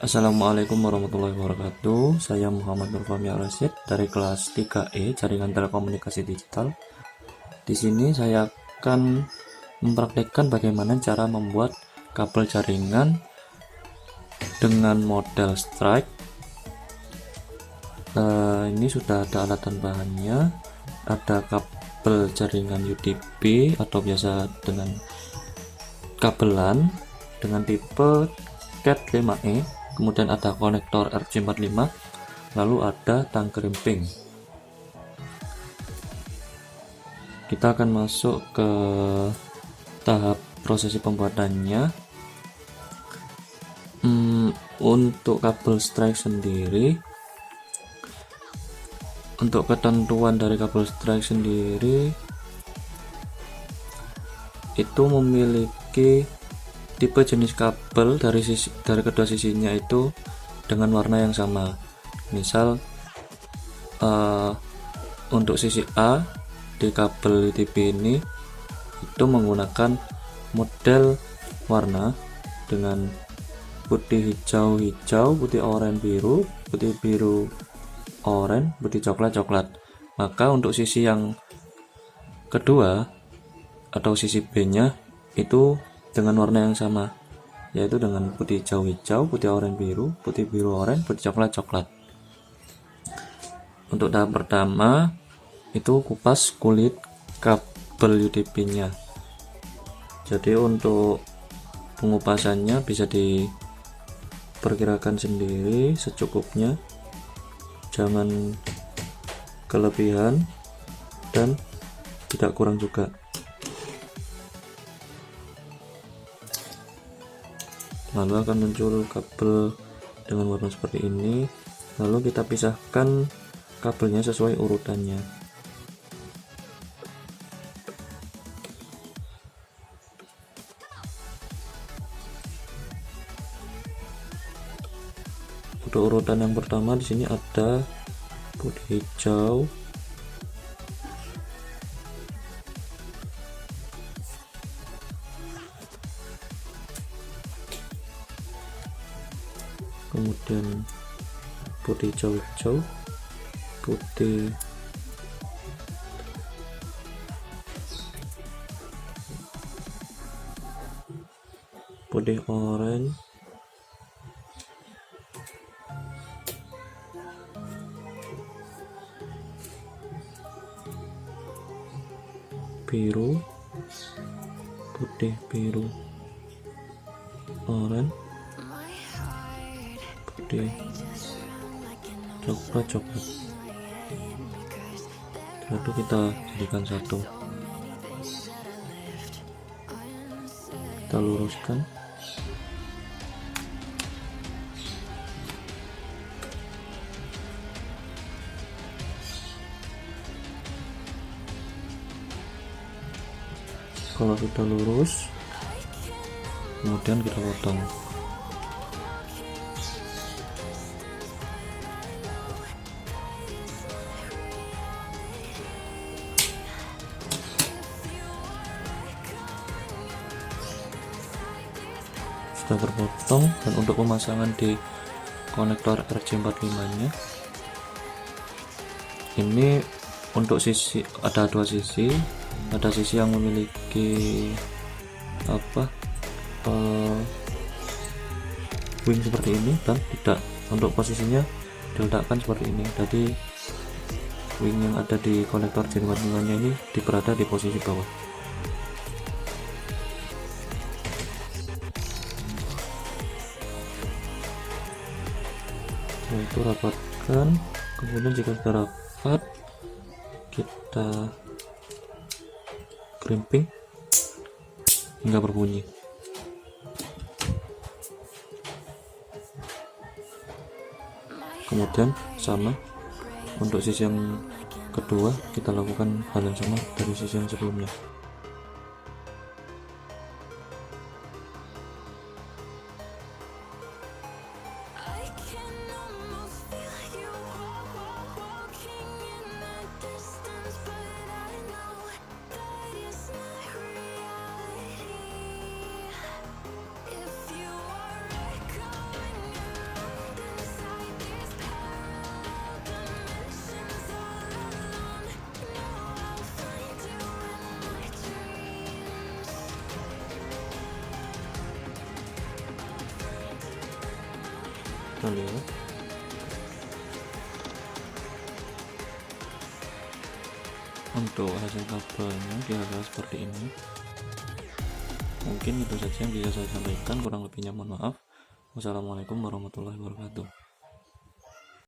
Assalamualaikum warahmatullahi wabarakatuh. Saya Muhammad Nurfahmi Rasyid dari kelas 3E Jaringan Telekomunikasi Digital. Di sini saya akan mempraktekkan bagaimana cara membuat kabel jaringan dengan model strike. Ini sudah ada alat dan bahannya. Ada kabel jaringan UDP atau biasa dengan kabelan dengan tipe Cat 5E. Kemudian ada konektor RJ45, lalu ada tang krimping. Kita akan masuk ke tahap prosesi pembuatannya. Untuk kabel strike sendiri, untuk ketentuan dari kabel strike sendiri itu memiliki tipe jenis kabel dari kedua sisinya itu dengan warna yang sama. Misal untuk sisi A di kabel UTP ini itu menggunakan model warna dengan putih hijau hijau, putih oranye biru, putih biru oranye, putih coklat coklat. Maka untuk sisi yang kedua atau sisi B nya itu dengan warna yang sama, yaitu dengan putih hijau-hijau, putih oranye biru, putih biru oranye, putih coklat-coklat. Untuk tahap pertama itu kupas kulit kabel UDP-nya. Jadi untuk pengupasannya bisa diperkirakan sendiri secukupnya, jangan kelebihan dan tidak kurang juga. Lalu akan muncul kabel dengan warna seperti ini. Lalu kita pisahkan kabelnya sesuai urutannya. Untuk urutan yang pertama di sini ada putih hijau, kemudian putih hijau-hijau, putih oranye, biru, putih biru oranye, putih coklat coklat. Lalu kita jadikan satu, kita luruskan. Kalau sudah lurus, kemudian kita potong. Sudah terpotong. Dan untuk pemasangan di konektor RJ45 nya ini untuk sisi ada dua sisi, ada sisi yang memiliki wing seperti ini dan tidak. Untuk posisinya diletakkan seperti ini, jadi wing yang ada di konektor RJ45 nya ini berada di posisi bawah. Itu rapatkan. Kemudian jika sudah rapat, kita crimping hingga berbunyi. Kemudian sama untuk sisi yang kedua, kita lakukan hal yang sama dari sisi yang sebelumnya. dalil. Untuk hasil kabelnya kira-kira seperti ini. Mungkin itu saja yang bisa saya sampaikan, kurang lebihnya mohon maaf. Wassalamualaikum warahmatullahi wabarakatuh.